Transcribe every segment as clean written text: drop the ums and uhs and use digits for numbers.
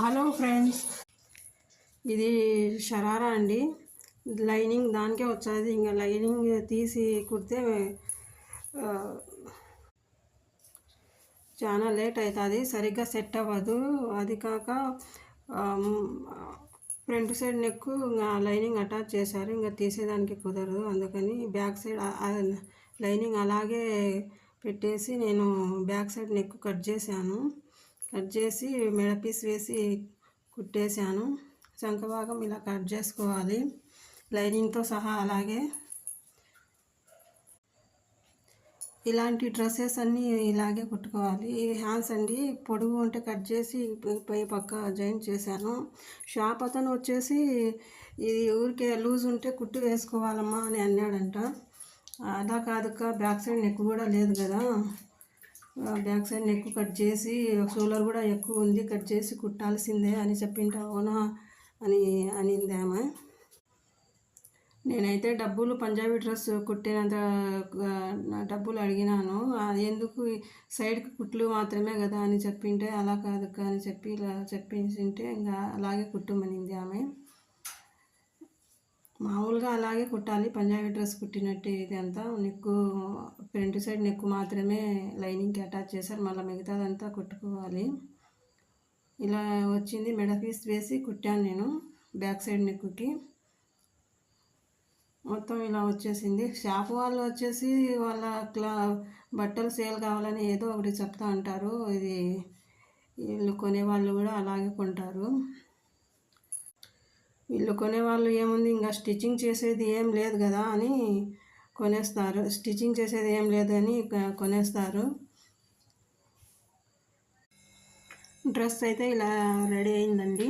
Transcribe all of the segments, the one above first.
Hello friends, ఇది షరారా అండి. Lining దానికే వచ్చేది. ఇంకా లైనింగ్ తీసి కుడితే చాలా లేట్ అవుతుంది, సరిగ్గా సెట్ అవ్వదు. అది కాక ఫ్రంట్ సైడ్ నెక్ ఇంకా లైనింగ్ అటాచ్ చేశారు, ఇంకా తీసేదానికి కుదరదు. అందుకని బ్యాక్ సైడ్ లైనింగ్ అలాగే పెట్టేసి నేను బ్యాక్ సైడ్ నెక్ కట్ చేశాను. కట్ చేసి మెడ పీస్ వేసి కుట్టేశాను. చంక భాగం ఇలా కట్ చేసుకోవాలి లైనింగ్తో సహా. అలాగే ఇలాంటి డ్రెస్సెస్ అన్నీ ఇలాగే కుట్టుకోవాలి. హ్యాండ్స్ అండి పొడుగు ఉంటే కట్ చేసి పై పక్క జాయింట్ చేశాను. షాప్ అతను వచ్చేసి ఇది ఊరికే లూజ్ ఉంటే కుట్టు వేసుకోవాలమ్మా అని అన్నాడంట. అలా కాదుక, బ్యాక్ సైడ్ నెక్ కూడా లేదు కదా, బ్యాక్ సైడ్ నెక్ కట్ చేసి షోల్డర్ కూడా ఎక్కువ ఉంది, కట్ చేసి కుట్టాల్సిందే అని చెప్పింటా. అవునా అని అనింది ఆమె. నేనైతే డబ్బులు పంజాబీ డ్రెస్ కుట్టినంత డబ్బులు అడిగినాను. ఎందుకు సైడ్కి కుట్లు మాత్రమే కదా అని చెప్పింటే, అలా కాదు అని చెప్పి ఇలా చెప్పించింటే ఇంకా అలాగే కుట్టుమనింది ఆమె. మామూలుగా అలాగే కుట్టాలి, పంజాబీ డ్రెస్ కుట్టినట్టు. ఇది అంతా నెక్కు ఫ్రంట్ సైడ్ నెక్ మాత్రమే లైనింగ్కి అటాచ్ చేశారు, మళ్ళీ మిగతాదంతా కుట్టుకోవాలి. ఇలా వచ్చింది. మెడ పీస్ వేసి కుట్టాను నేను బ్యాక్ సైడ్ నెక్కి. మొత్తం ఇలా వచ్చేసింది. షాప్ వాళ్ళు వచ్చేసి వాళ్ళ బట్టలు సేల్ కావాలని ఏదో ఒకటి చెప్తా అంటారు. ఇది వీళ్ళు కొనేవాళ్ళు కూడా అలాగే కొంటారు. వీళ్ళు కొనేవాళ్ళు ఏముంది, ఇంకా స్టిచ్చింగ్ చేసేది ఏం లేదు కదా అని కొనేస్తారు. స్టిచ్చింగ్ చేసేది ఏం లేదు అని కొనేస్తారు. డ్రెస్ అయితే ఇలా రెడీ అయిందండి.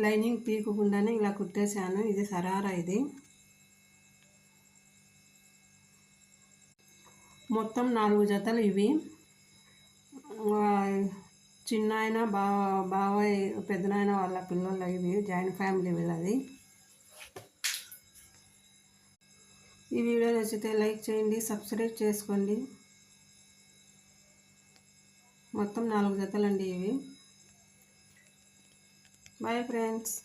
లైనింగ్ పీకకుండానే ఇలా కుట్టేశాను. ఇది సరారా. ఇది మొత్తం 4 జతలు. ఇవి చిన్నాయన బాబాయ్ పెద్దనాయన వాళ్ళ పిల్లలు. ఇవి జాయింట్ ఫ్యామిలీ వీళ్ళది. ఈ వీడియో నచ్చితే లైక్ చేయండి, సబ్స్క్రైబ్ చేసుకోండి. మొత్తం 4 జతలండి ఇవి. Boy friends.